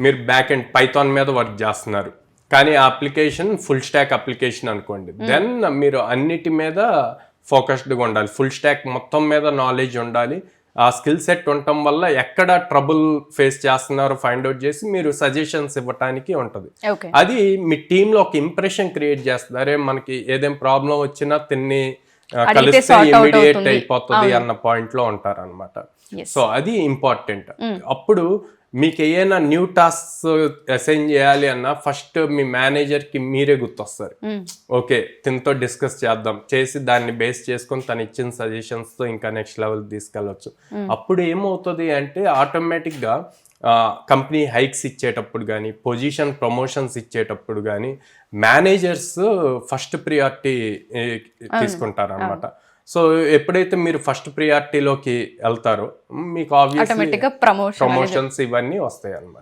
మీరు back end Python మీద work చేస్తున్నారు, కానీ ఆ అప్లికేషన్ ఫుల్ స్టాక్ అప్లికేషన్ అనుకోండి, దెన్ మీరు అన్నిటి మీద ఫోకస్డ్గా ఉండాలి, ఫుల్ స్టాక్ మొత్తం మీద నాలెడ్జ్ ఉండాలి. ఆ స్కిల్ సెట్ ఉండటం వల్ల ఎక్కడ ట్రబుల్ ఫేస్ చేస్తున్నారో ఫైండ్ అవుట్ చేసి మీరు సజెషన్స్ ఇవ్వటానికి ఉంటుంది. అది మీ టీంలో ఒక ఇంప్రెషన్ క్రియేట్ చేస్తుంది. అరే మనకి ఏదేం ప్రాబ్లం వచ్చినా తిన్ని కలిస్తే ఇమీడియట్ అయిపోతుంది అన్న పాయింట్ లో ఉంటారు అనమాట. సో అది ఇంపార్టెంట్. అప్పుడు మీకు ఏమైనా న్యూ టాస్క్ అసైన్ చేయాలి అన్న ఫస్ట్ మీ మేనేజర్ కి మీరే గుర్తొస్తారు. ఓకే తినతో డిస్కస్ చేద్దాం, చేసి దాన్ని బేస్ చేసుకొని తను ఇచ్చిన సజెషన్స్ తో ఇంకా నెక్స్ట్ లెవెల్ తీసుకెళ్ళొచ్చు. అప్పుడు ఏమవుతుంది అంటే ఆటోమేటిక్ గా కంపెనీ హైక్స్ ఇచ్చేటప్పుడు కానీ, పొజిషన్ ప్రమోషన్స్ ఇచ్చేటప్పుడు కానీ మేనేజర్స్ ఫస్ట్ ప్రియారిటీ తీసుకుంటారు అనమాట. సో ఎప్పుడైతే మీరు ఫస్ట్ ప్రియారిటీలోకి వెళ్తారో మీకు ఆబ్వియస్లీ ప్రమోషన్స్ ఇవన్నీ వస్తాయి అన్నమాట.